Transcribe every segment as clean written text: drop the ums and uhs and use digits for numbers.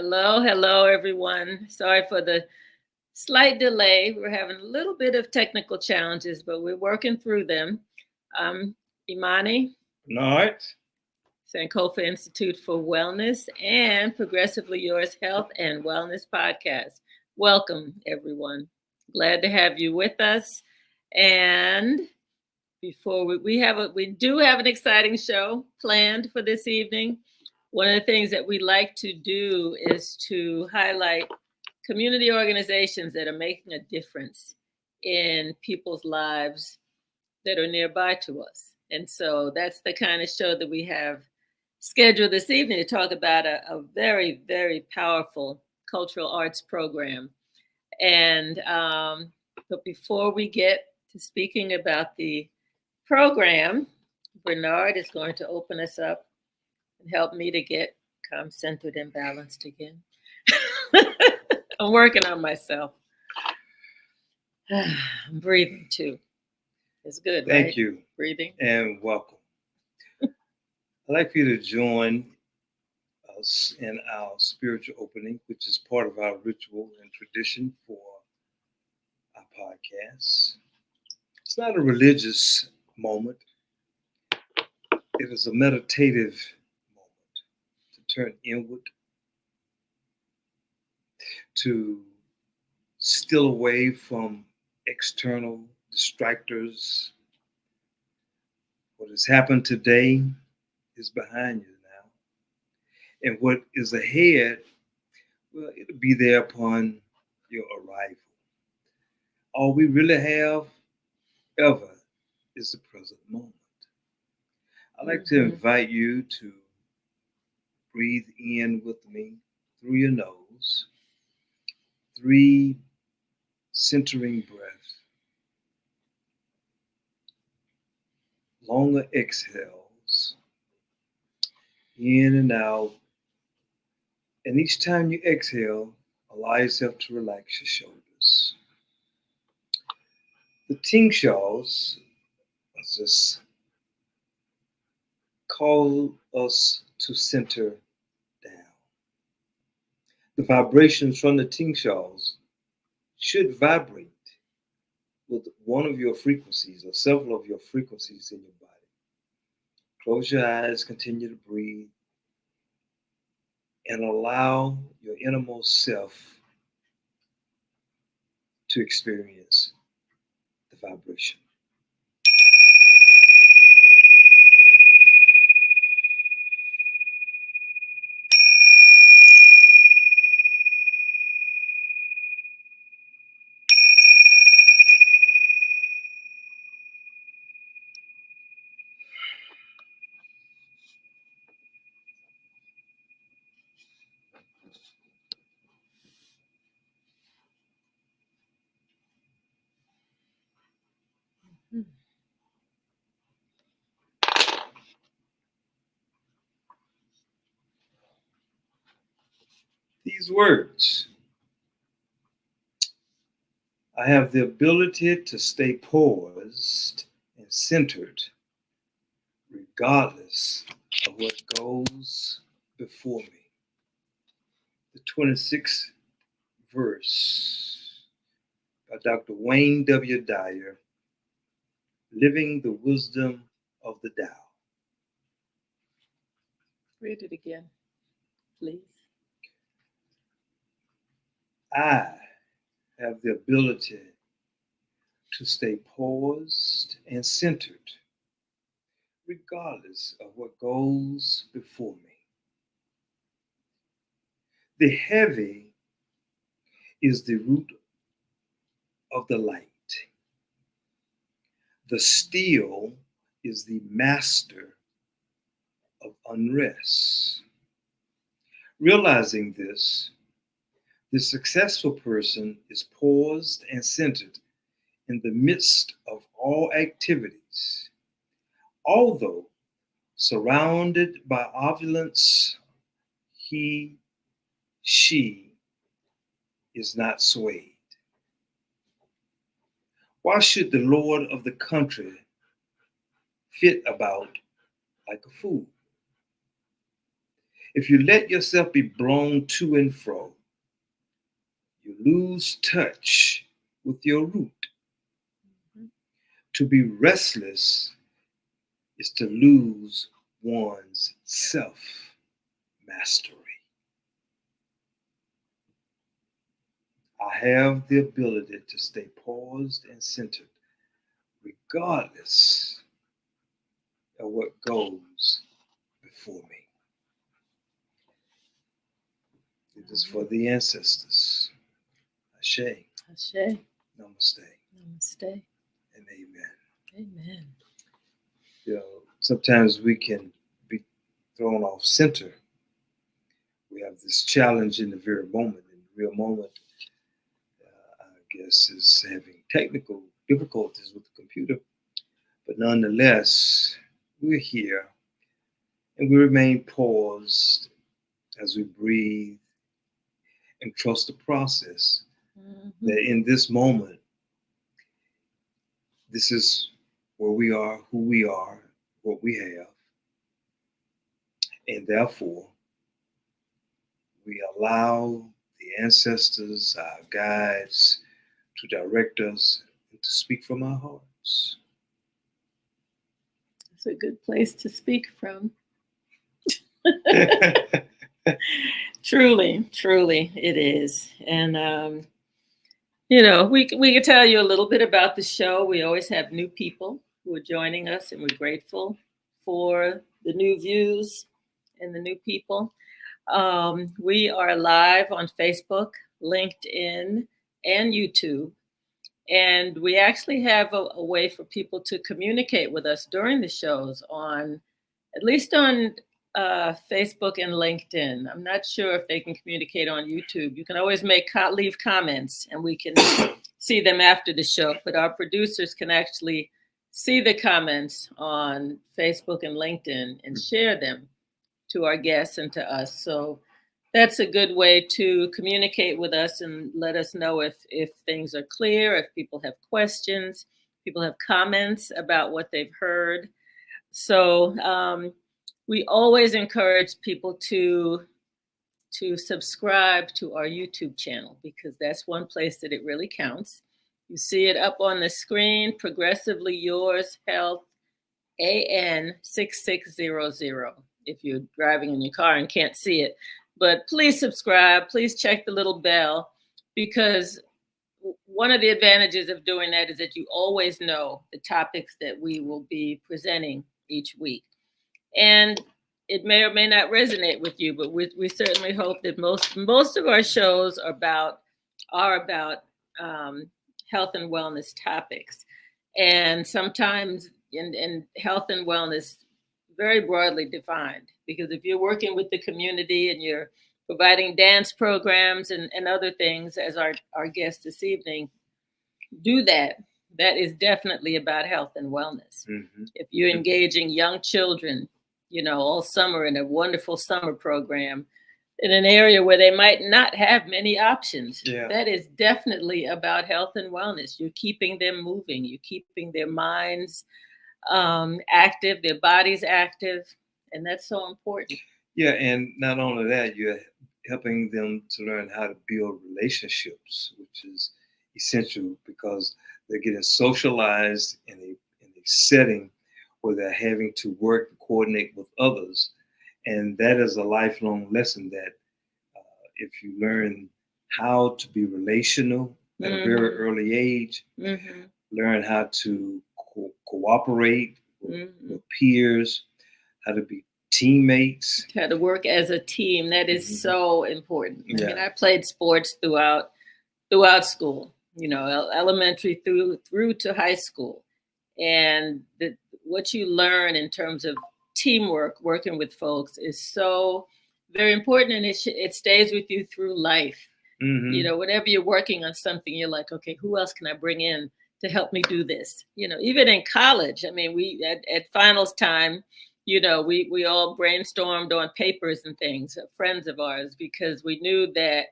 Well, hello, everyone. Sorry for the slight delay. We're having a little bit of technical challenges, but we're working through them. Imani, Bernard, Sankofa Institute for Wellness, and Progressively Yours Health and Wellness Podcast. Welcome, everyone. Glad to have you with us. And before we do have an exciting show planned for this evening. One of the things that we like to do is to highlight community organizations that are making a difference in people's lives that are nearby to us. And so that's the kind of show that we have scheduled this evening to talk about a very, very powerful cultural arts program. And but before we get to speaking about the program, Bernard is going to open us up and help me to get calm, centered, and balanced again. I'm working on myself. I'm breathing too. It's good. Thank right? you. Breathing. And welcome. I'd like for you to join us in our spiritual opening, which is part of our ritual and tradition for our podcast. It's not a religious moment. It is a meditative moment to turn inward, to steal away from external distractors. What has happened today is behind you now. And what is ahead, well, it'll be there upon your arrival. All we really have ever is the present moment. I'd like to invite you to breathe in with me through your nose. 3 centering breaths. Longer exhales. In and out. And each time you exhale, allow yourself to relax your shoulders. The tingshaws just call us to center down. The vibrations from the tingshaws should vibrate with one of your frequencies or several of your frequencies in your body. Close your eyes, continue to breathe, and allow your innermost self to experience the vibration. These words, I have the ability to stay poised and centered regardless of what goes before me. The 26th verse by Dr. Wayne W. Dyer, Living the Wisdom of the Tao. Read it again, please. I have the ability to stay poised and centered regardless of what goes before me. The heavy is the root of the light. The still is the master of unrest. Realizing this, the successful person is paused and centered in the midst of all activities. Although surrounded by opulence, she is not swayed. Why should the lord of the country fit about like a fool? If you let yourself be blown to and fro, you lose touch with your root. To be restless is to lose one's self-mastery. I have the ability to stay paused and centered, regardless of what goes before me. It is for the ancestors. Ashe. Ashe. Namaste. Namaste. And amen. Amen. You know, sometimes we can be thrown off center. We have this challenge in the very moment. In the real moment, I guess, is having technical difficulties with the computer. But nonetheless, we're here and we remain paused as we breathe and trust the process. That in this moment, this is where we are, who we are, what we have. And therefore, we allow the ancestors, our guides, to direct us and to speak from our hearts. It's a good place to speak from. Truly, truly, it is. And, you know, we can tell you a little bit about the show. We always have new people who are joining us, and we're grateful for the new views and the new people. We are live on Facebook, LinkedIn, and YouTube. And we actually have a way for people to communicate with us during the shows at least on Facebook and LinkedIn. I'm not sure if they can communicate on YouTube. You can always leave comments and we can see them after the show, but our producers can actually see the comments on Facebook and LinkedIn and share them to our guests and to us. So that's a good way to communicate with us and let us know if things are clear, if people have questions, people have comments about what they've heard. So we always encourage people to subscribe to our YouTube channel, because that's one place that it really counts. You see it up on the screen, Progressively Yours Health AN 6600, if you're driving in your car and can't see it. But please subscribe, please check the little bell, because one of the advantages of doing that is that you always know the topics that we will be presenting each week. And it may or may not resonate with you, but we certainly hope that most of our shows are about health and wellness topics. And sometimes in health and wellness, very broadly defined, because if you're working with the community and you're providing dance programs and other things, as our guest this evening, do that. That is definitely about health and wellness. Mm-hmm. If you're engaging young children, you know, all summer in a wonderful summer program in an area where they might not have many options, that is definitely about health and wellness. You're keeping them moving. You're keeping their minds active, their bodies active, and that's so important. Yeah, and not only that, you're helping them to learn how to build relationships, which is essential, because they're getting socialized in a setting where they're having to work and coordinate with others. And that is a lifelong lesson that if you learn how to be relational at a very early age, learn how to cooperate with peers, how to be teammates, how to work as a team. That is so important. I mean, I played sports throughout school, you know, elementary through to high school. And what you learn in terms of teamwork, working with folks, is so very important, and it stays with you through life. Mm-hmm. Whenever you're working on something, you're like, okay, who else can I bring in to help me do this? Even in college, I mean, we at finals time, we all brainstormed on papers and things, friends of ours, because we knew that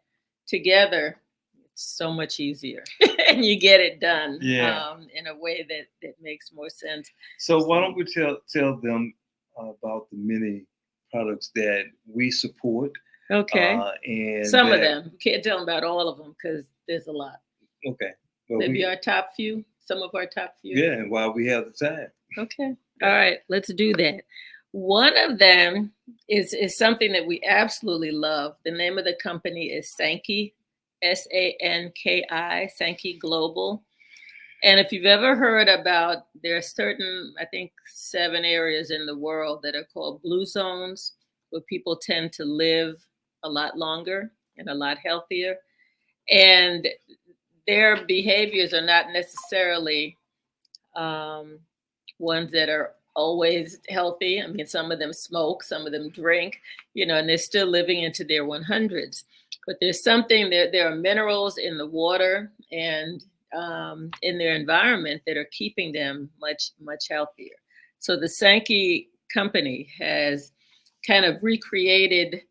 together it's so much easier and you get it done in a way that makes more sense. So why don't we tell them about the many products that we support? Okay. And some of them. You can't tell them about all of them because there's a lot. Okay. Well, maybe our top few, some of our top few. Yeah, and while we have the time. Okay. All right, let's do that. One of them is something that we absolutely love. The name of the company is Sanki, Sanki, Sanki Global. And if you've ever heard about, there are certain, I think, 7 areas in the world that are called blue zones, where people tend to live a lot longer and a lot healthier. And their behaviors are not necessarily ones that are always healthy. I mean, some of them smoke, some of them drink, and they're still living into their 100s. But there's something, there are minerals in the water and in their environment that are keeping them much, much healthier. So the Sanki company has kind of recreated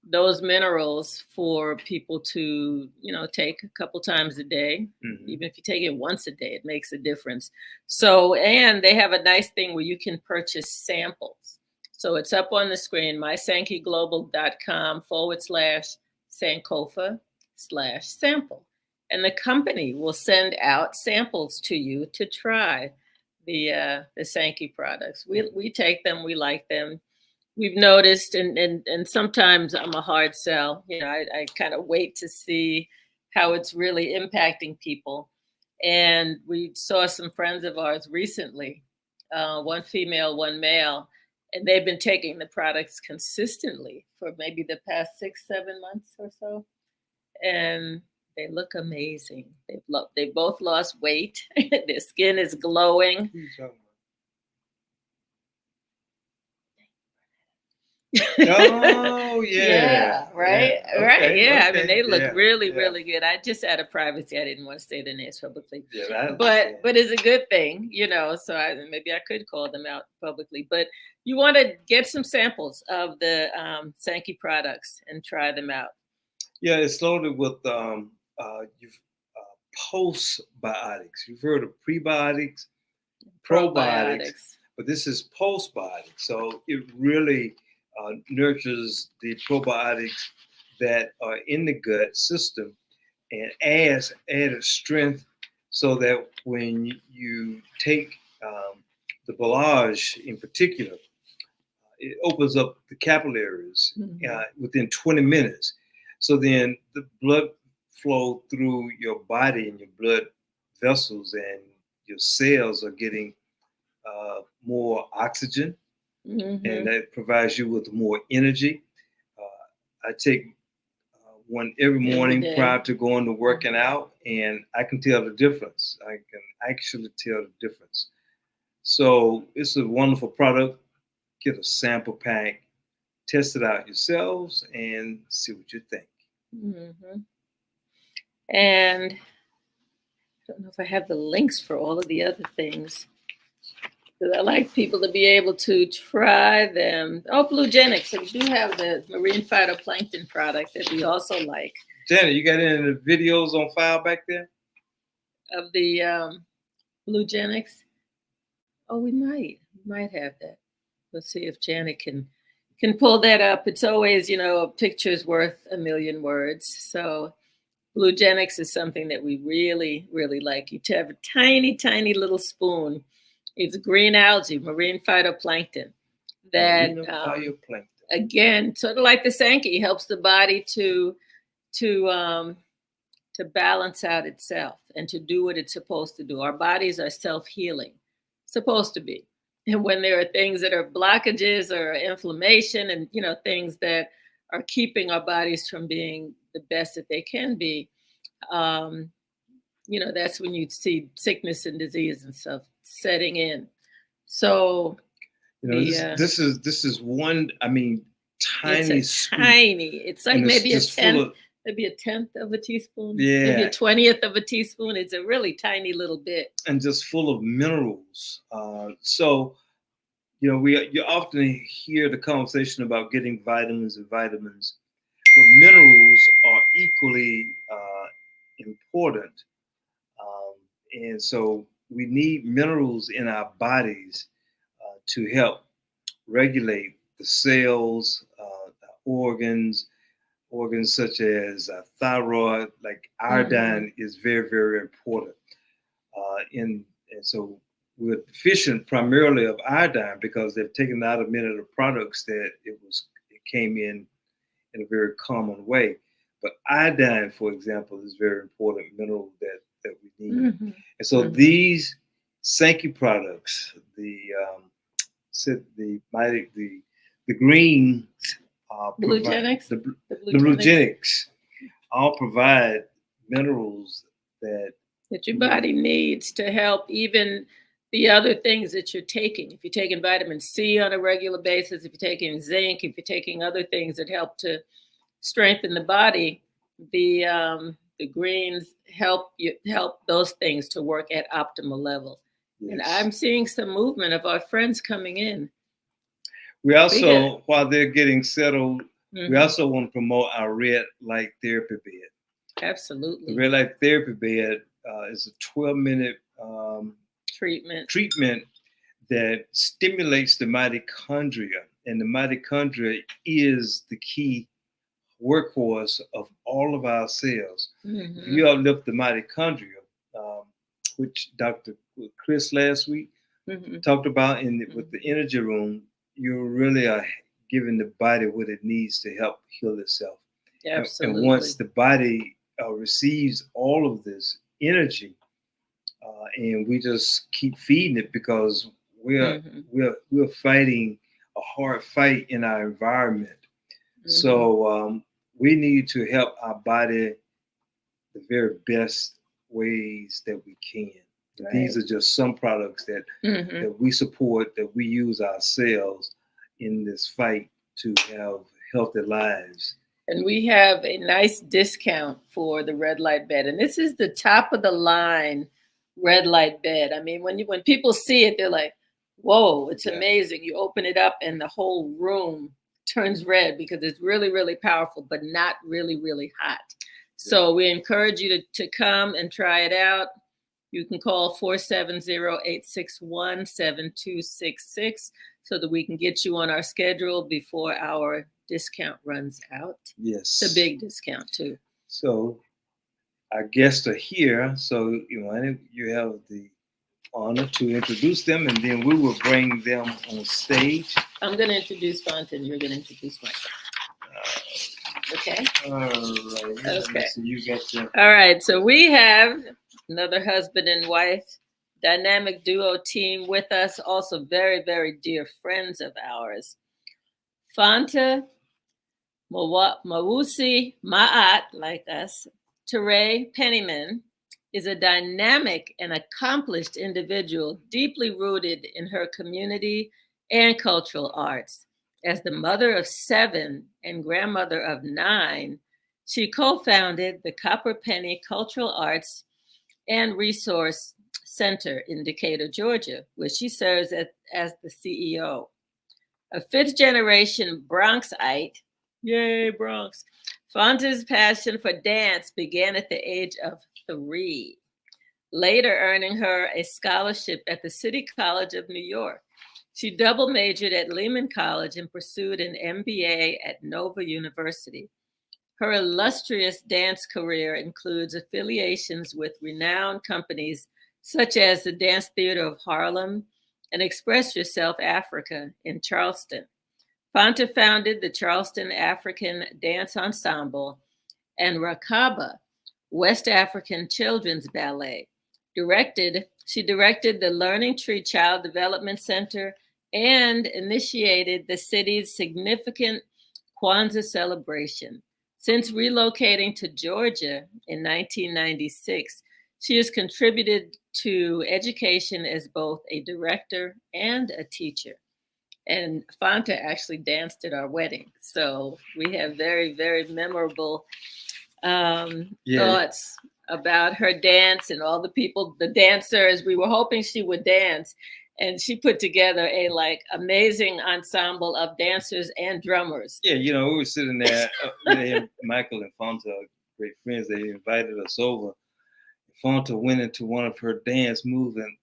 those minerals for people to, take a couple times a day. Mm-hmm. Even if you take it once a day, it makes a difference. So, and they have a nice thing where you can purchase samples. So it's up on the screen, mysankiglobal.com/Sankofa/sample. And the company will send out samples to you to try the Sanki products. We take them, we like them. We've noticed, and sometimes I'm a hard sell. I kind of wait to see how it's really impacting people. And we saw some friends of ours recently, one female, one male, and they've been taking the products consistently for maybe the past 6-7 months or so. And they look amazing. They both lost weight. Their skin is glowing. Oh, yeah. Yeah, right? Yeah. Okay, right. Yeah. Okay. I mean, they look really, really good. I just out of privacy, I didn't want to say their names publicly. Yeah, but it's a good thing, so maybe I could call them out publicly. But you want to get some samples of the Sanki products and try them out. Yeah, it's loaded with postbiotics. You've heard of prebiotics, probiotics, but this is postbiotics. So it really nurtures the probiotics that are in the gut system and adds added strength so that when you take the Balage in particular, it opens up the capillaries within 20 minutes. So then the blood flow through your body and your blood vessels and your cells are getting more oxygen, and that provides you with more energy. I take one every morning prior to going to working out, and I can tell the difference. I can actually tell the difference. So it's a wonderful product. Get a sample pack, test it out yourselves, and see what you think. Mm-hmm. And I don't know if I have the links for all of the other things. I like people to be able to try them. Oh, Bluegenics. So we do have the marine phytoplankton product that we also like. Janet, you got any of the videos on file back there? Of the Bluegenics? Oh, we might have that. Let's see if Janet can pull that up. It's always, a picture's worth a million words. So Bluegenics is something that we really, really like. You have a tiny, tiny little spoon. It's green algae, marine phytoplankton. That phytoplankton. Again, sort of like the Sanki, helps the body to balance out itself and to do what it's supposed to do. Our bodies are self-healing, supposed to be. And when there are things that are blockages or inflammation and, things that are keeping our bodies from being the best that they can be, that's when you see sickness and disease and stuff setting in. So this is one. I mean, tiny scoop. Tiny. It's like maybe it's maybe a tenth of a teaspoon. Yeah. Maybe a 20th of a teaspoon. It's a really tiny little bit. And just full of minerals. So, you often hear the conversation about getting vitamins and vitamins, but minerals are equally important. And so we need minerals in our bodies to help regulate the cells, organs such as thyroid, like iodine is very, very important. And so we're deficient primarily of iodine because they've taken out of many of the products that it came in a very common way. But iodine, for example, is a very important mineral that we need. And so these Sankey products, the green Bluegenics, the Bluegenics all provide minerals that your body needs to help even the other things that you're taking. If you're taking vitamin C on a regular basis, if you're taking zinc, if you're taking other things that help to strengthen the body, the greens help those things to work at optimal level. Yes. And I'm seeing some movement of our friends coming in. We also, while they're getting settled, we also want to promote our red light therapy bed. Absolutely. The red light therapy bed is a 12-minute treatment that stimulates the mitochondria, and the mitochondria is the key workhorse of all of our cells. If you uplift the mitochondria, which Dr. Chris last week talked about with the energy room, you really are giving the body what it needs to help heal itself. Absolutely. And once the body receives all of this energy, and we just keep feeding it because we're fighting a hard fight in our environment. So we need to help our body the very best ways that we can. Right. These are just some products that that we support, that we use ourselves in this fight to have healthy lives. And we have a nice discount for the red light bed. And this is the top of the line red light bed. I mean, when people see it, they're like, whoa, it's amazing. You open it up and the whole room turns red because it's really, really powerful, but not really, really hot. So we encourage you to come and try it out. You can call 470-861-7266 so that we can get you on our schedule before our discount runs out. Yes. It's a big discount too. So our guests are here. So you have the honor to introduce them, and then we will bring them on stage. I'm going to introduce Fanta, and you're going to introduce myself. Okay. All right. Okay. So you got your... All right. So we have another husband and wife dynamic duo team with us, also very, very dear friends of ours. Fanta Mawusi Ma'at, like us, Turay-Pennyman, is a dynamic and accomplished individual deeply rooted in her community and cultural arts. As the mother of 7 and grandmother of 9, she co-founded the Copper Penny Cultural Arts and Resource Center in Decatur, Georgia, where she serves as the CEO. A 5th-generation Bronxite, yay Bronx, Fanta's passion for dance began at the age of 3, later earning her a scholarship at the City College of New York. She double majored at Lehman College and pursued an MBA at Nova University. Her illustrious dance career includes affiliations with renowned companies such as the Dance Theater of Harlem and Express Yourself Africa in Charleston. Fanta founded the Charleston African Dance Ensemble and RaKaBa, West African Children's Ballet. She directed the Learning Tree Child Development Center and initiated the city's significant Kwanzaa Celebration. Since relocating to Georgia in 1996, She has contributed to education as both a director and a teacher. And Fanta actually danced at our wedding. So we have very, very memorable thoughts about her dance and all the people, the dancers. We were hoping she would dance. And she put together a amazing ensemble of dancers and drummers. Yeah, we were sitting there. Michael and Fanta are great friends. They invited us over. Fanta went into one of her dance moves, and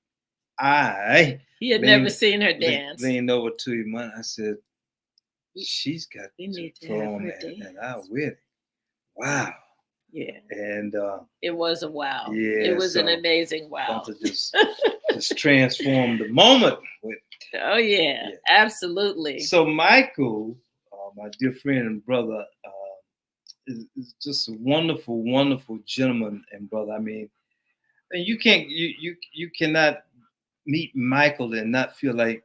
he had never seen her dance. Leaned over to him, and I said, "She's got to perform at our wedding." Wow. Yeah. And it was a wow. Yeah, it was an amazing wow. Fanta just transformed the moment. Oh yeah, absolutely. So Michael, my dear friend and brother, is just a wonderful, wonderful gentleman and brother. I mean, and you cannot meet Michael and not feel like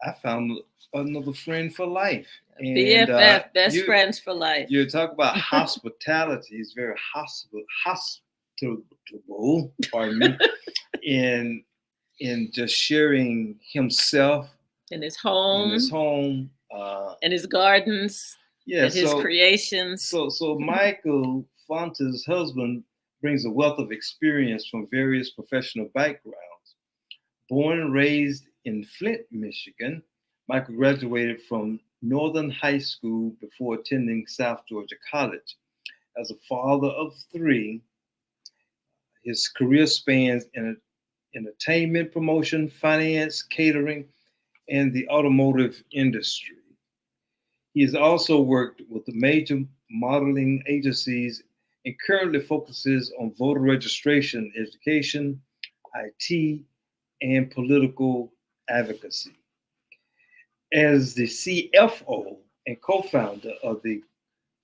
I found another friend for life. And, BFF, best friends for life. You talk about hospitality. He's very hospitable, pardon me, in just sharing himself in his home, and his gardens, and his creations. So Michael Fanta's husband brings a wealth of experience from various professional backgrounds. Born and raised in Flint, Michigan, Michael graduated from Northern High School before attending South Georgia College. As a father of 3, his career spans in entertainment promotion, finance, catering, and the automotive industry. He has also worked with the major modeling agencies and currently focuses on voter registration, education, IT, and political advocacy. As the CFO and co-founder of the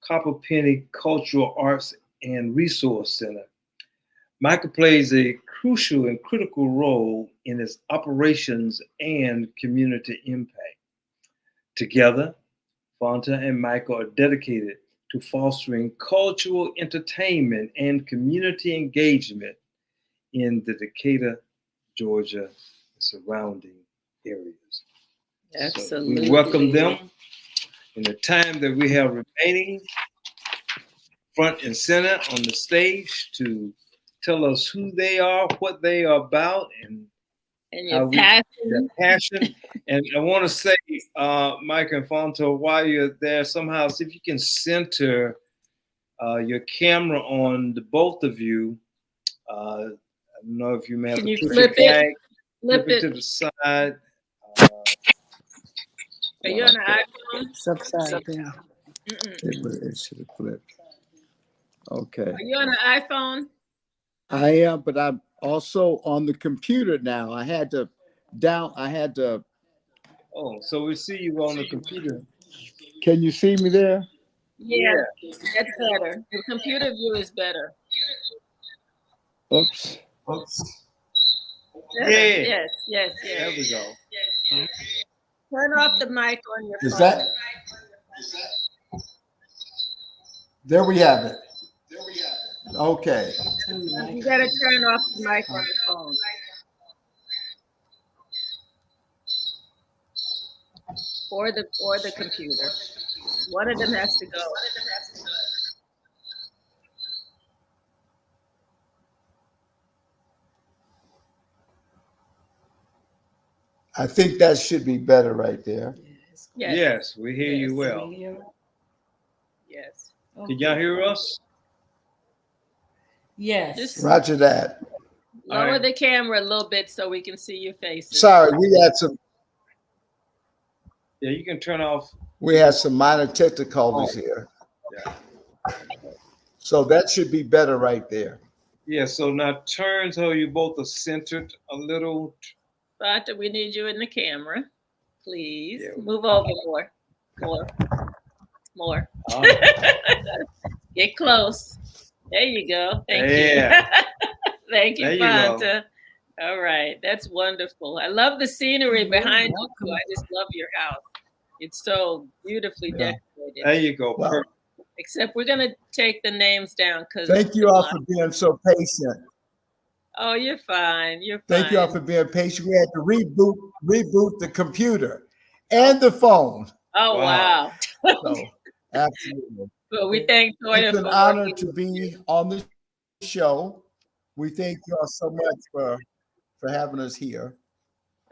Copperpenny Cultural Arts and Resource Center, Michael plays a crucial and critical role in its operations and community impact. Together, Fanta and Michael are dedicated to fostering cultural entertainment and community engagement in the Decatur, Georgia, and surrounding areas. Absolutely. So we welcome them in the time that we have remaining front and center on the stage to tell us who they are, what they are about, and your passion. And I want to say, Mike and Fanta, while you're there, somehow, see if you can center your camera on the both of you. I don't know if you may have to flip it to the side. Are you on an iPhone? Subside down. It should have flipped. Okay. Are you on an iPhone? I am, but I'm also on the computer now. I had to. Oh, so we see you on the computer. Can you see me there? Yeah, that's better. The computer view is better. Oops. Yeah. Yes. There we go. Turn off the mic on your phone. Is that? There we have it. Okay. You got to turn off the mic on the phone. Or the computer. One of them has to go. I think that should be better right there. Yes, we hear you well. Yes. Can y'all hear us? Yes. Roger that. Lower the camera a little bit so we can see your faces. Sorry, we had some. Yeah, you can turn off. We had some minor technicalities here. Yeah. So that should be better right there. Yeah, so now turn so you both are centered a little. Fanta, we need you in the camera. Please. Yeah. Move over more. Get close. There you go. Thank you. Thank you, Fanta. All right. That's wonderful. I love the scenery behind you too. I just love your house. It's so beautifully decorated. There you go. Well, except we're going to take the names down because thank you all for being so patient. Oh, you're fine. You're Thank you all fine. for being patient. We had to reboot the computer and the phone. Oh, Wow. wow. So absolutely. But we thank Toya It's an for honor working to with you. be on the show. We thank you all so much for having us here.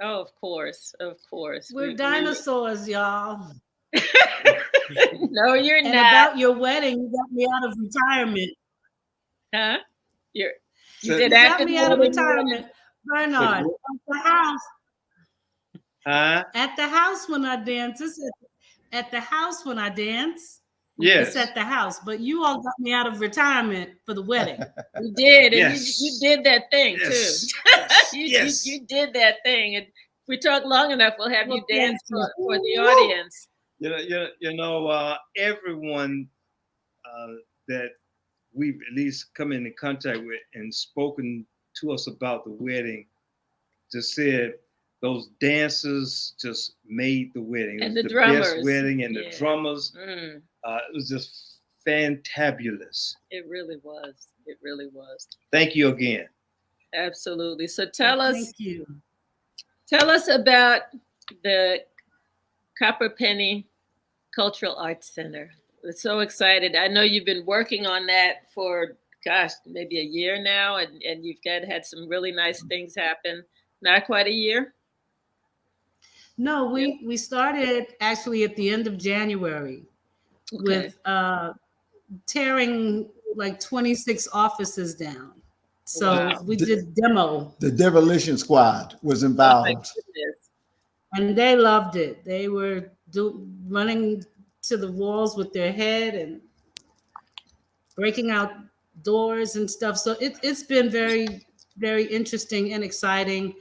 Oh, of course. Of course. We're dinosaurs, y'all. No, you're And not. about your wedding, you got me out of retirement. Huh? You're, you So, said You got after me the out of wedding, retirement. Bernard, so, at the house, huh? at the house when I dance. At the house when I dance. It's Yes. at the house. But you all got me out of retirement for the wedding. you did, and Yes. you did that thing Yes. too. Yes. you, Yes. you did that thing, and if we talk long enough, we'll have you Well, dance thank you. for the audience. Everyone that we've at least come into contact with and spoken to us about the wedding just said those dancers just made the wedding. And it was the the drummers. best wedding, and Yeah. the drummers. Mm, It was just fantabulous. it really was. It really was. Thank you again. Absolutely. So tell us Thank you. about the Copper Penny Cultural Arts Center. We're so excited. I know you've been working on that for, gosh, maybe a year now, and you've had some really nice things happen. Not quite a year. No, we started actually at the end of January Okay. with tearing like 26 offices down. So Wow. we did demo, The demolition squad was Oh my involved. goodness. and they loved it. They were running to the walls with their head and breaking out doors and stuff. So it's been very, very interesting and exciting.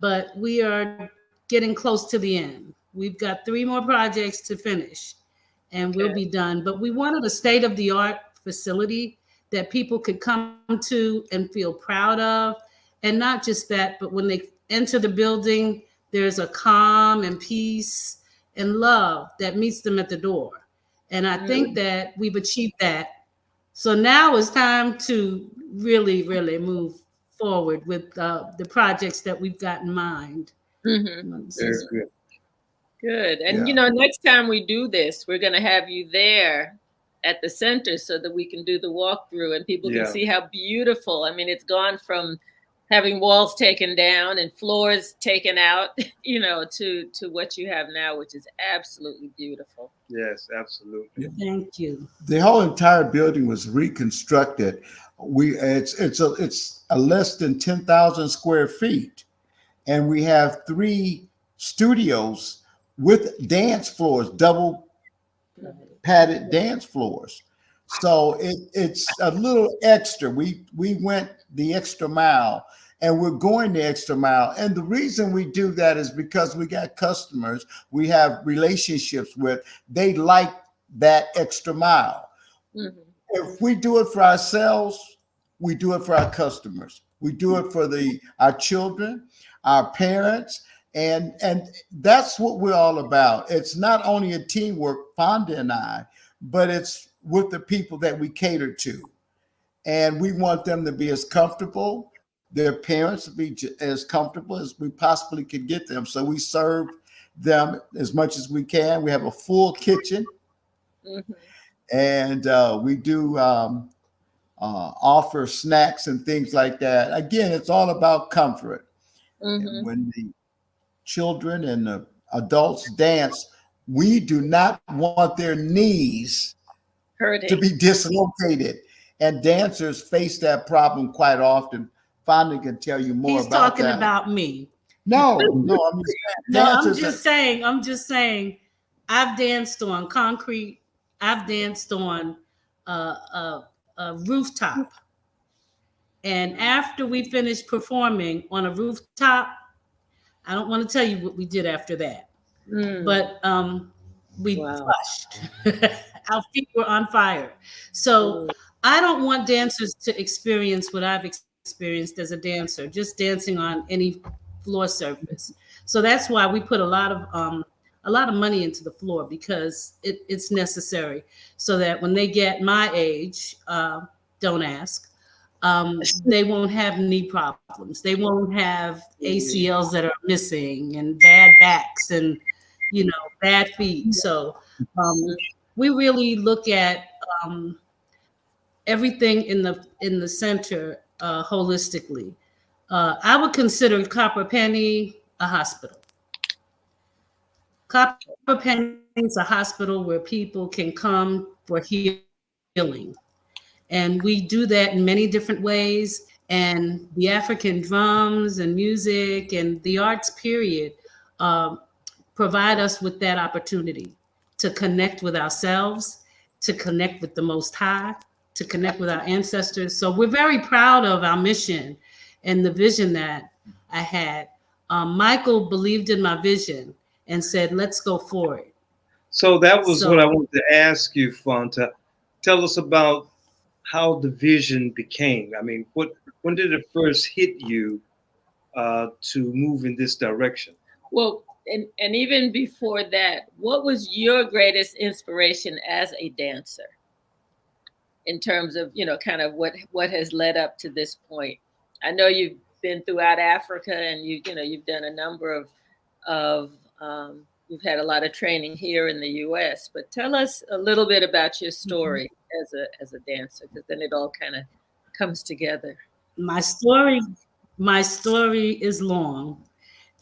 But we are getting close to the end. We've got 3 more projects to finish, and we'll be done. But we wanted a state-of-the-art facility that people could come to and feel proud of. And not just that, but when they enter the building, there's a calm and peace and love that meets them at the door. And I think that we've achieved that. So now it's time to really, really move forward with the projects that we've got in mind. Mm-hmm. Very good. Good. And Yeah. next time we do this, we're going to have you there at the center so that we can do the walkthrough and people can Yeah. see how beautiful. I mean, it's gone from having walls taken down and floors taken out, to what you have now, which is absolutely beautiful. Yes, absolutely. Thank you. The whole entire building was reconstructed. It's a less than 10,000 square feet, and we have 3 studios with dance floors, double padded dance floors. So it's a little extra. We went the extra mile, and we're going the extra mile. And the reason we do that is because we got customers we have relationships with. They like that extra mile. Mm-hmm. If we do it for ourselves, we do it for our customers. We do it for our children, our parents, and that's what we're all about. It's not only a teamwork, Fonda and I, but it's with the people that we cater to. And we want them to be as comfortable, their parents to be as comfortable as we possibly could get them. So we serve them as much as we can. We have a full kitchen. Mm-hmm. And we do offer snacks and things like that. Again, it's all about comfort. Mm-hmm. And when the children and the adults dance, we do not want their knees Hurting. to be dislocated. And dancers face that problem quite often. Fonda can tell you more He's about talking that. about me. No, I'm just saying. I've danced on concrete. I've danced on a rooftop. And after we finished performing on a rooftop, I don't want to tell you what we did after that, but we flushed. Our feet were on fire. So I don't want dancers to experience what I've experienced as a dancer, just dancing on any floor surface. So that's why we put a lot of money into the floor, because it's necessary, so that when they get my age, don't ask, they won't have knee problems. They won't have ACLs that are missing and bad backs and, bad feet. So we really look at everything in the center holistically. I would consider Copper Penny a hospital. Copper Penny is a hospital where people can come for healing. And we do that in many different ways. And the African drums and music and the arts period provide us with that opportunity to connect with ourselves, to connect with the Most High, to connect with our ancestors. So we're very proud of our mission and the vision that I had. Michael believed in my vision and said, let's go for it. So that was what I wanted to ask you, Fanta. Tell us about how the vision became. I mean, when did it first hit you to move in this direction? Well, and even before that, what was your greatest inspiration as a dancer in terms of, kind of what has led up to this point? I know you've been throughout Africa and you've done a number of you've had a lot of training here in the U.S., but tell us a little bit about your story as a dancer, because then it all kind of comes together. My story is long.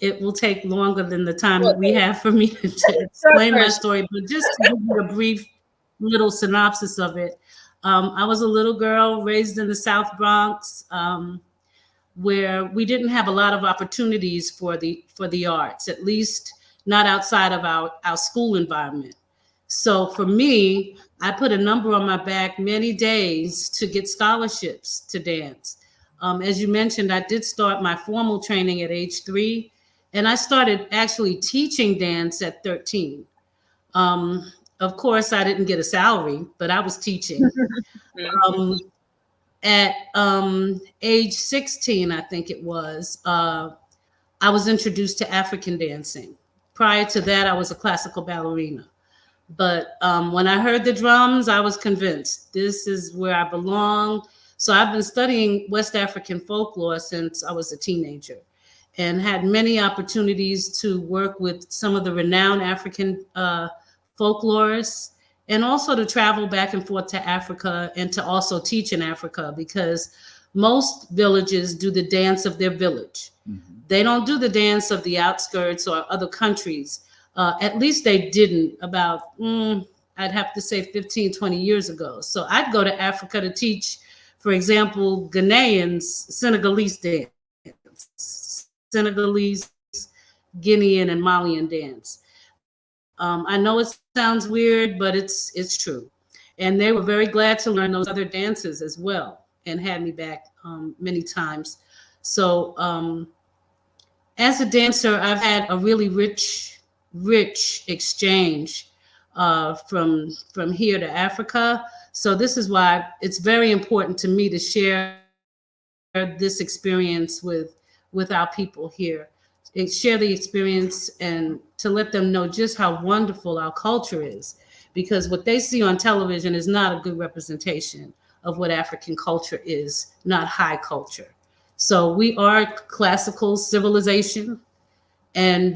It will take longer than the time that we have for me to explain my story, but just to give you a brief little synopsis of it. I was a little girl raised in the South Bronx, where we didn't have a lot of opportunities for the arts, at least not outside of our school environment. So for me, I put a number on my back many days to get scholarships to dance. As you mentioned, I did start my formal training at age 3, and I started actually teaching dance at 13. Of course, I didn't get a salary, but I was teaching. At age 16, I think it was, I was introduced to African dancing. Prior to that, I was a classical ballerina. But when I heard the drums, I was convinced this is where I belong. So I've been studying West African folklore since I was a teenager and had many opportunities to work with some of the renowned African folklorists, and also to travel back and forth to Africa and to also teach in Africa, because most villages do the dance of their village. Mm-hmm. They don't do the dance of the outskirts or other countries. At least they didn't about, I'd have to say 15, 20 years ago. So I'd go to Africa to teach, for example, Ghanaians, Senegalese dance, Senegalese, Guinean, and Malian dance. I know it sounds weird, but it's true. And they were very glad to learn those other dances as well and had me back many times. So as a dancer, I've had a really rich exchange from here to Africa. So this is why it's very important to me to share this experience with our people here. Share the experience and to let them know just how wonderful our culture is, because what they see on television is not a good representation of what African culture is, not high culture. So we are classical civilization, and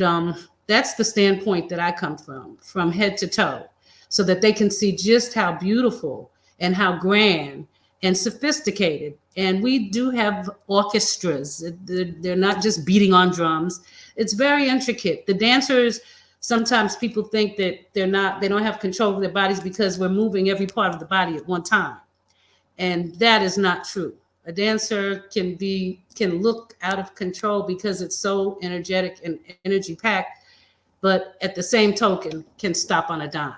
that's the standpoint that I come from head to toe, so that they can see just how beautiful and how grand and sophisticated. And we do have orchestras. They're not just beating on drums. It's very intricate. The dancers, sometimes people think that they don't have control of their bodies because we're moving every part of the body at one time. And that is not true. A dancer can look out of control because it's so energetic and energy packed, but at the same token can stop on a dime.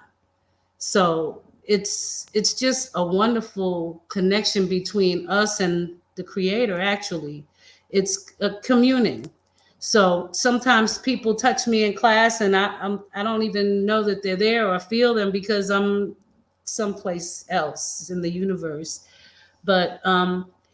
So it's just a wonderful connection between us and the creator. Actually, it's a communing. So sometimes people touch me in class and I don't even know that they're there or feel them because I'm someplace else in the universe. But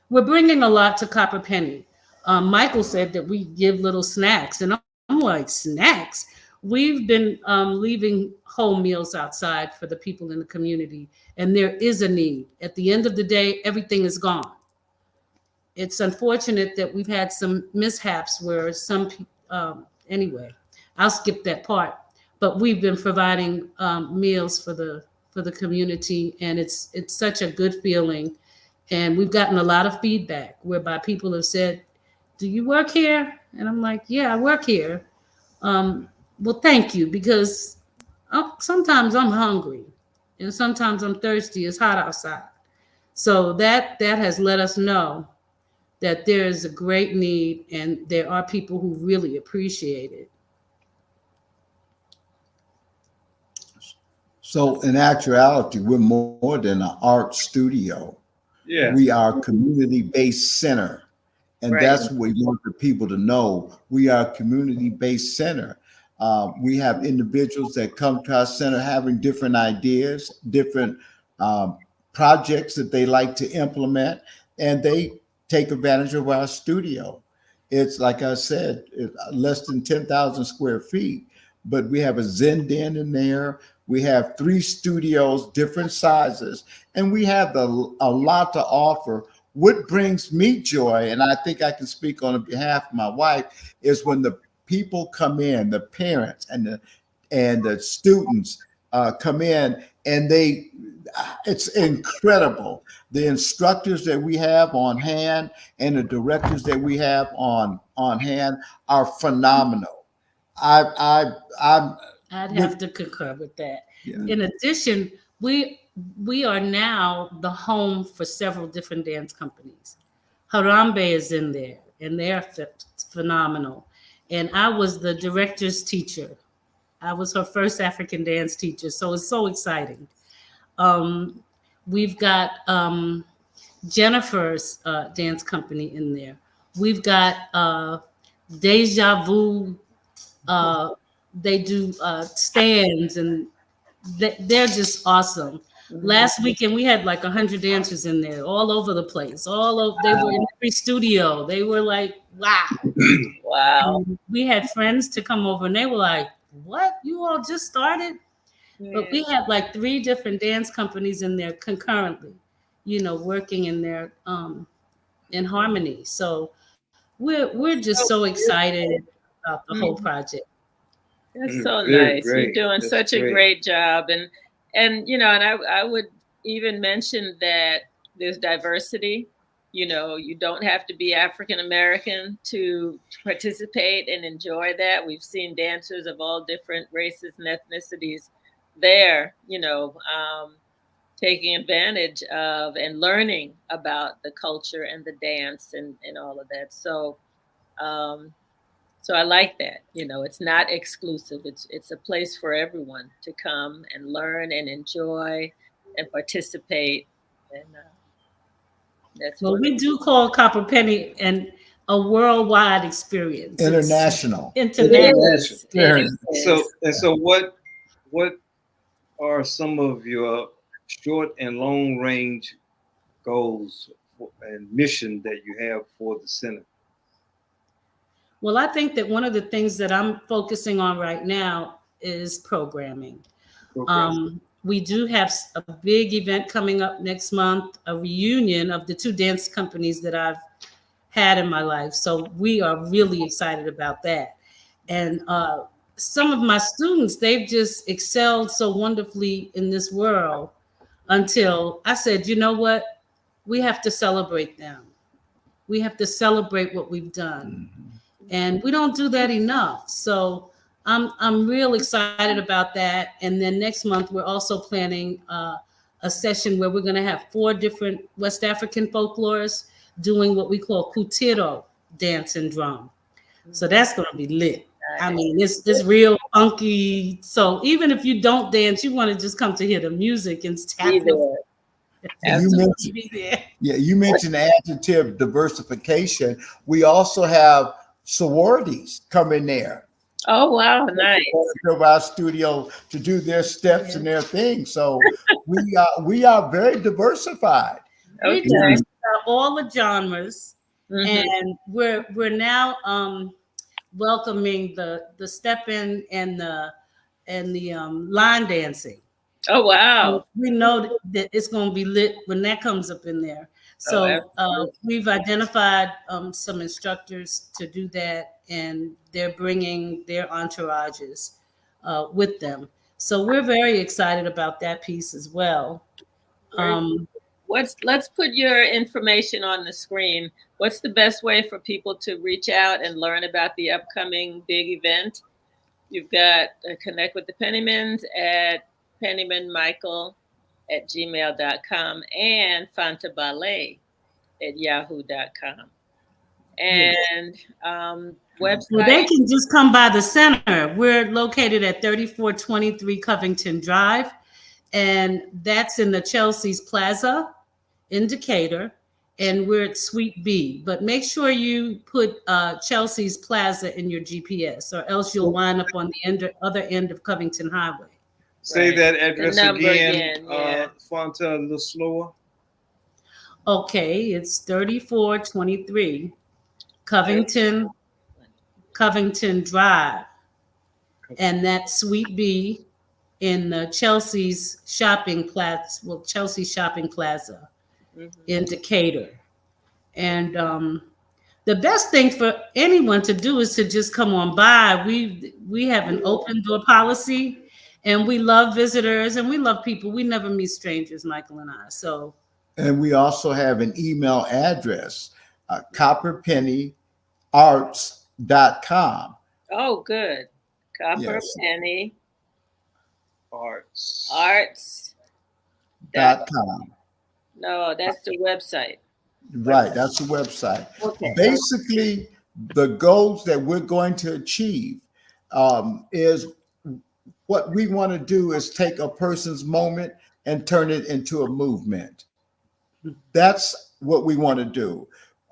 we're bringing a lot to Copper Penny. Michael said that we give little snacks, and I'm like, snacks? We've been leaving whole meals outside for the people in the community, and there is a need. At the end of the day, everything is gone. it's unfortunate that we've had some mishaps where anyway, I'll skip that part. But we've been providing meals for the community, and it's such a good feeling. And we've gotten a lot of feedback whereby people have said, "Do you work here?" And I'm like, "Yeah, I work here." Well, thank you, because sometimes I'm hungry, and sometimes I'm thirsty. It's hot outside, so that has let us know that there is a great need, and there are people who really appreciate it. So in actuality, we're more than an art studio. Yeah. We are a community-based center. And Right. that's what we want the people to know. We are a community-based center. We have individuals that come to our center having different ideas, different projects that they like to implement, and they take advantage of our studio. It's like I said, less than 10,000 square feet, but we have a Zen den in there. We have 3 studios, different sizes, and we have a lot to offer. What brings me joy, and I think I can speak on behalf of my wife, is when the people come in, the parents and the students come in, and it's incredible. The instructors that we have on hand and the directors that we have on hand are phenomenal. I'm I'd have to concur with that. Yeah. In addition, we are now the home for several different dance companies. Harlem is in there, and they're phenomenal. And I was the director's teacher. I was her first African dance teacher, so it's so exciting. We've got Jennifer's dance company in there. We've got Deja Vu. They do stands, and they're just awesome. Last weekend we had like 100 dancers in there, all over the place. All over, they were in every studio. They were like, wow. Wow. We had friends to come over, and they were like, "What? You all just started?" But we had like 3 different dance companies in there concurrently, working in there in harmony. So we're just so excited about the whole project. That's so Very nice. great. You're doing That's such a great. great job. And I would even mention that there's diversity. You don't have to be African American to participate and enjoy that. We've seen dancers of all different races and ethnicities there, taking advantage of and learning about the culture and the dance and all of that. So so I like that. It's not exclusive. It's a place for everyone to come and learn and enjoy and participate. And that's Well, we wonderful. do call Copper Penny a worldwide experience. international. International. It is. So what are some of your short and long range goals and mission that you have for the center? Well, I think that one of the things that I'm focusing on right now is programming. We do have a big event coming up next month, a reunion of the 2 dance companies that I've had in my life. So we are really excited about that. And some of my students, they've just excelled so wonderfully in this world until I said, you know what? We have to celebrate them. We have to celebrate what we've done. And we don't do that enough. So I'm real excited about that. And then next month, we're also planning a session where we're going to have 4 different West African folklores doing what we call kutiro dance and drum. So that's going to be lit. I mean, it's real funky. So even if you don't dance, you want to just come to hear the music and tap your You mentioned the adjective diversification. We also have sororities come in there. Oh, wow. Nice. To our studio to do their steps and their things. So we are very diversified. We do all the genres. Mm-hmm. And we're now welcoming the step in and the line dancing. Oh, wow. So we know that it's going to be lit when that comes up in there. So absolutely. we've identified some instructors to do that, and they're bringing their entourages with them. So we're very excited about that piece as well. Very Um, let's put your information on the screen. What's the best way for people to reach out and learn about the upcoming big event? You've got connect with the Pennymans at pennymanmichael@gmail.com and Fanta Ballet at yahoo.com. yes. And Well, they website. can just come by the center. We're located at 3423 Covington Drive, and that's in the Chelsea's Plaza in Decatur, and we're at Suite B. But make sure you put Chelsea's Plaza in your GPS, or else you'll wind up on the other end of Covington Highway. Say Right. that The address number again, again, yeah. Fanta, a little slower. Okay, it's 3423 Covington Drive, and that's Suite B in the Chelsea's Shopping Plaza, well, Chelsea Shopping Plaza in Decatur. And the best thing for anyone to do is to just come on by. We have an open door policy, and we love visitors and we love people. We never meet strangers, Michael and I. So, And we also have an email address, copperpennyarts.com. Oh, good. Copper Yes. Penny Arts. Arts. .com. No, that's the website. Right, that's the website. Okay. Basically, the goals that we're going to achieve is what we want to do is take a person's moment and turn it into a movement. That's what we want to do.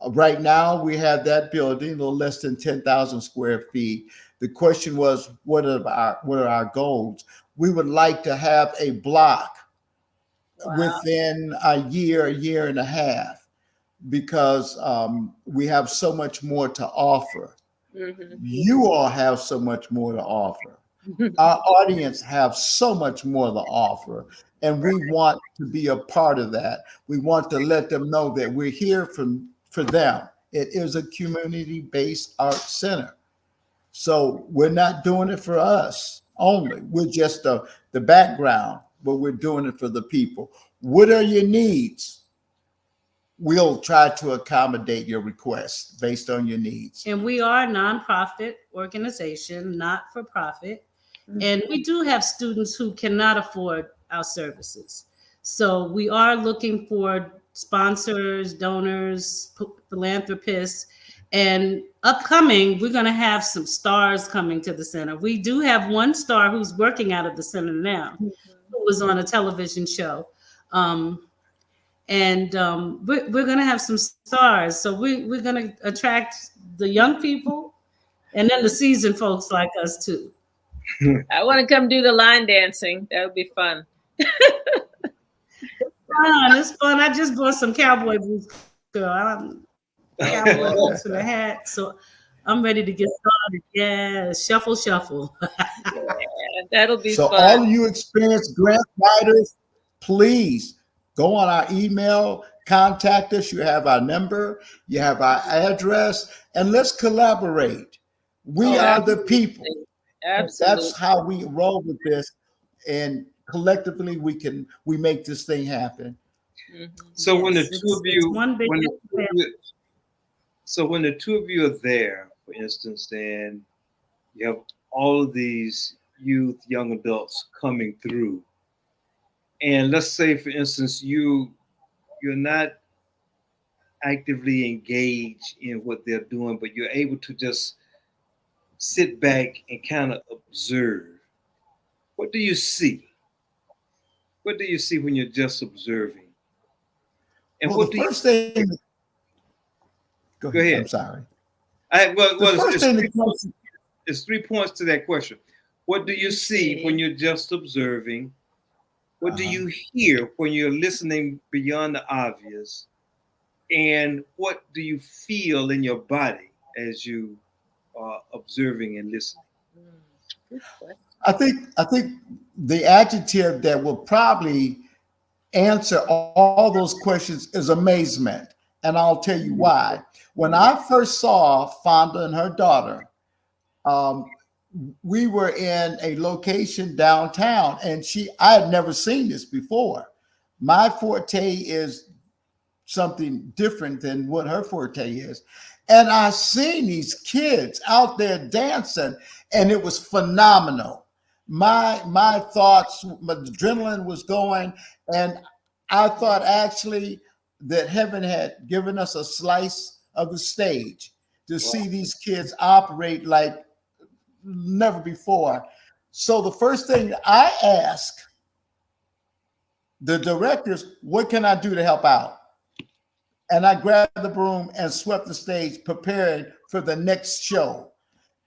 Right now, we have that building, a little less than 10,000 square feet. The question was, what are our goals? We would like to have a block within a year and a half, because we have so much more to offer. You all have so much more to offer. Our audience have so much more to offer, and we want to be a part of that. We want to let them know that we're here for them. It is a community-based arts center. So we're not doing it for us only. We're just the background, but we're doing it for the people. What are your needs? We'll try to accommodate your requests based on your needs. and we are a nonprofit organization, not for profit. And we do have students who cannot afford our services. So we are looking for sponsors, donors, philanthropists. And upcoming, we're going to have some stars coming to the center. We do have one star who's working out of the center now, who was on a television show. We're going to have some stars. So we're going to attract the young people and then the seasoned folks like us too. I want to come do the line dancing. That would be fun. It's fun. I just bought some cowboy boots, girl. Cowboy boots and a hat. So I'm ready to get started. Yeah, shuffle. Yeah, that'll be So fun. all of you experienced grant writers, please go on our email, contact us. You have our number, you have our address, and let's collaborate. We are the people. Absolutely. That's how we roll with this, and collectively we make this thing happen. So when the Yes, two of you, one big so when the two of you are there, for instance, then you have all of these youth, young adults coming through, and let's say, for instance, you're not actively engaged in what they're doing, but you're able to just sit back and kind of observe. What do you see? What do you see when you're just observing? And Well, what the do first thing. Go ahead. ahead. I'm sorry. It's 3 points to that question. What do you see when you're just observing? What do you hear when you're listening beyond the obvious? And what do you feel in your body as you are observing and listening? Good question. I think the adjective that will probably answer all those questions is amazement. And I'll tell you why. When I first saw Fonda and her daughter, um, we were in a location downtown, and I had never seen this before. My forte is something different than what her forte is. And I seen these kids out there dancing, and it was phenomenal. My thoughts, my adrenaline was going, and I thought actually that heaven had given us a slice of the stage to see these kids operate like never before. So the first thing I ask the directors, what can I do to help out? And I grabbed the broom and swept the stage, preparing for the next show.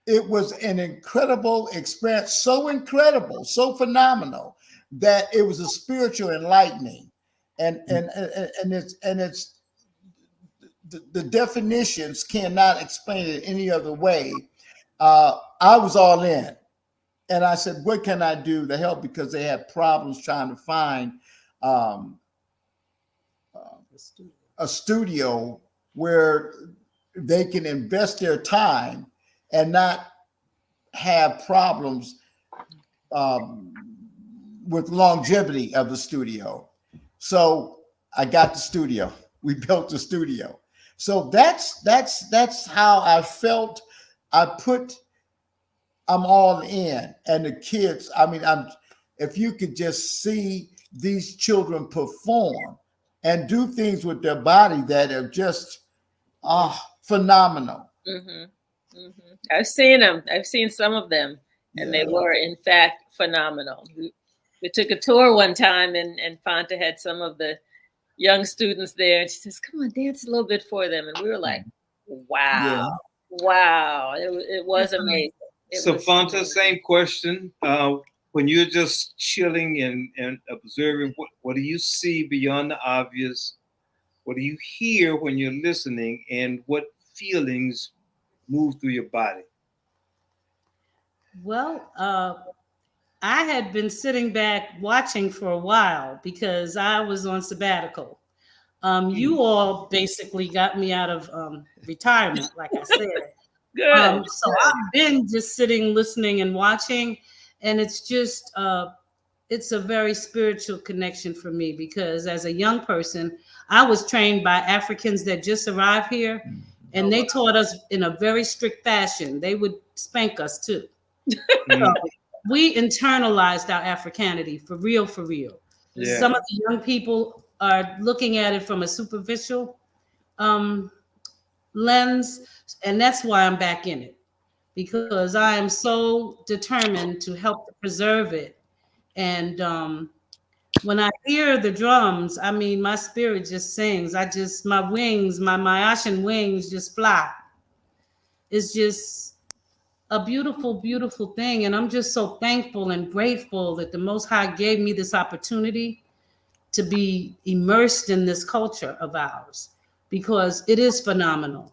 It was an incredible experience, so incredible, so phenomenal that it was a spiritual enlightening. And it's the definitions cannot explain it any other way. I was all in, and I said, "What can I do to help?" Because they had problems trying to find a studio where they can invest their time and not have problems with longevity of the studio. So I got the studio. We built the studio. So that's how I felt. I'm all in, and the kids. I mean, if you could just see these children perform and do things with their body that are just phenomenal. Mm-hmm. Mm-hmm. I've seen them. I've seen some of them, and they were, in fact, phenomenal. We took a tour one time, and Fanta had some of the young students there, and she says, "Come on, dance a little bit for them." And we were like, "Wow, wow!" It was amazing. So, Fanta, same question. When you're just chilling and observing, what do you see beyond the obvious? What do you hear when you're listening, and what feelings move through your body? Well, I had been sitting back watching for a while because I was on sabbatical. You all basically got me out of retirement, like I said. Good. So I've been just sitting, listening, and watching, and it's just it's a very spiritual connection for me because as a young person, I was trained by Africans that just arrived here, and they taught us in a very strict fashion. They would spank us too. So we internalized our Africanity for real, for real. Yeah. Some of the young people are looking at it from a superficial lens, and that's why I'm back in it, because I am so determined to help to preserve it. And when I hear the drums, I mean, my spirit just sings. My wings, my Mayassian wings just fly. It's just a beautiful, beautiful thing. And I'm just so thankful and grateful that the Most High gave me this opportunity to be immersed in this culture of ours, because it is phenomenal.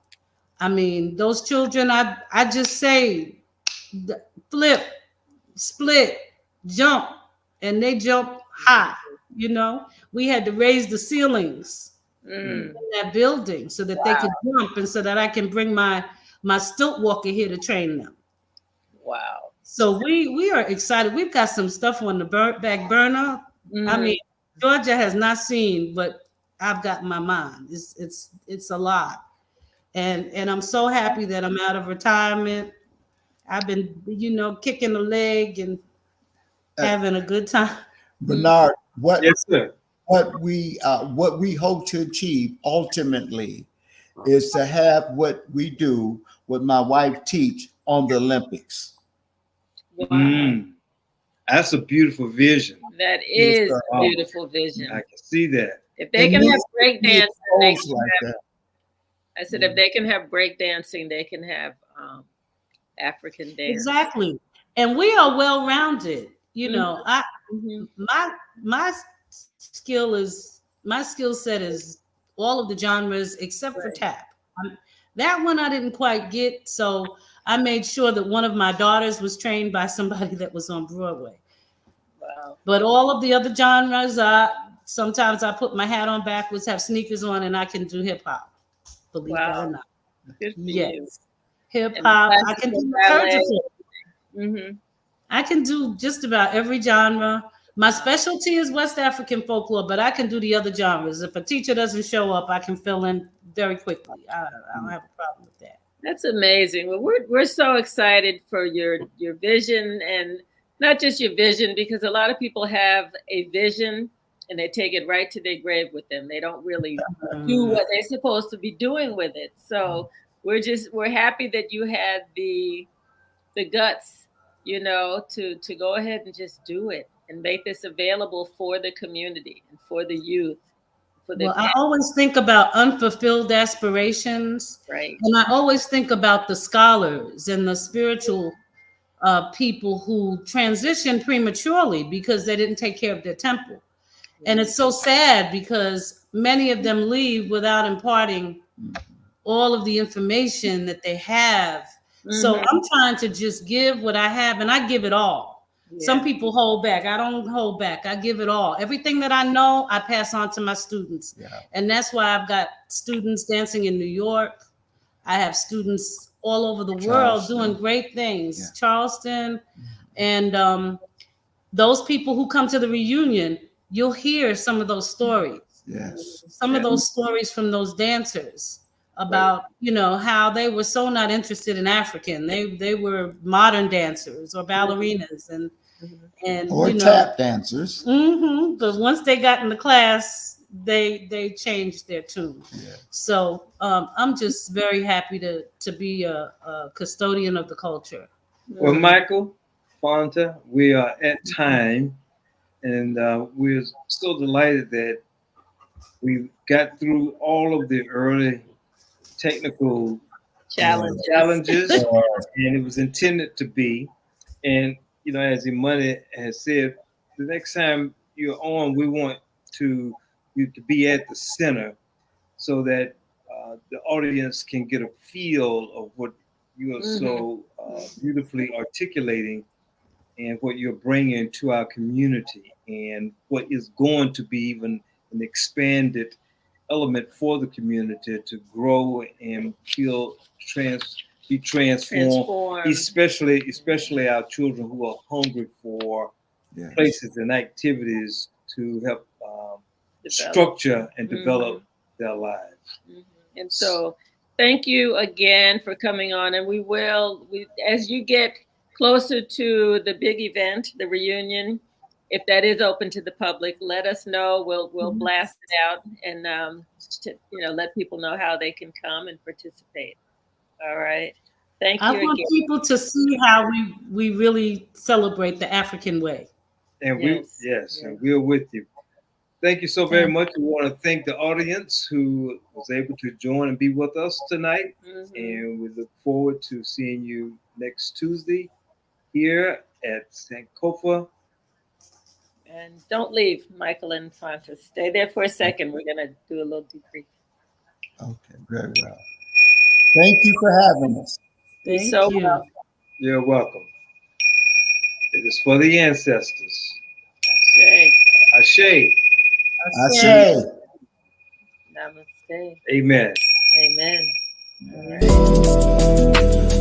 I mean, those children, I just say, flip, split, jump, and they jump high. You know, we had to raise the ceilings in that building so that they could jump, and so that I can bring my stilt walker here to train them. Wow. So we are excited. We've got some stuff on the back burner. I mean, Georgia has not seen, but I've got in my mind. It's a lot. And I'm so happy that I'm out of retirement. I've been, kicking the leg and having a good time. Bernard, what we hope to achieve ultimately is to have what we do, what my wife teach on the Olympics. Wow. That's a beautiful vision. That is a beautiful vision. I can see that. If they can have breakdancing, I said, if they can have breakdancing, they can have African dance. Exactly. And we are well-rounded. My skill set is all of the genres except for tap. That one I didn't quite get, so I made sure that one of my daughters was trained by somebody that was on Broadway. Wow. But all of the other genres, sometimes I put my hat on backwards, have sneakers on, and I can do hip hop. Believe that or not. Good for you. Yes. Hip And hop. I can classical do ballet. liturgical. Mm-hmm. I can do just about every genre. My specialty is West African folklore, but I can do the other genres. If a teacher doesn't show up, I can fill in very quickly. I don't have a problem with that. That's amazing. Well, we're so excited for your vision, and not just your vision, because a lot of people have a vision and they take it right to their grave with them. They don't really do what they're supposed to be doing with it. So we're happy that you had the guts, to go ahead and just do it and make this available for the community and for the youth. Well, I always think about unfulfilled aspirations, right. And I always think about the scholars and the spiritual people who transitioned prematurely because they didn't take care of their temple. And it's so sad because many of them leave without imparting all of the information that they have. So I'm trying to just give what I have, and I give it all. Some people hold back. I don't hold back. I give it all. Everything that I know, I pass on to my students. And that's why I've got students dancing in New York. I have students all over the world doing great things. Charleston. And those people who come to the reunion, you'll hear some of those stories. Some of those stories from those dancers about, how they were so not interested in African. They were modern dancers or ballerinas and or tap dancers. But once they got in the class, they changed their tune. So I'm just very happy to be a custodian of the culture. Well, Michael, Fanta, we are at time, and we're so delighted that we got through all of the early technical challenges, and it was intended to be. And as Imani has said, the next time you're on, we want you to be at the center, so that the audience can get a feel of what you are so beautifully articulating, and what you're bringing to our community, and what is going to be even an expanded element for the community to grow and be transformed. Especially our children who are hungry for places and activities to help structure and develop their lives. And so thank you again for coming on, and we as you get closer to the big event, the reunion, if that is open to the public, let us know. We'll blast it out and let people know how they can come and participate. All right. Thank you. I want people to see how we really celebrate the African way. And and we're with you. Thank you so very much. We want to thank the audience who was able to join and be with us tonight. And we look forward to seeing you next Tuesday here at Sankofa. And don't leave, Michael and Fanta. Stay there for a second. We're going to do a little debrief. Okay, very well. Thank you for having us. Thank you. Welcome. You're welcome. It is for the ancestors. Ashe. Ashe. Ashe. Namaste. Amen. Amen. All right.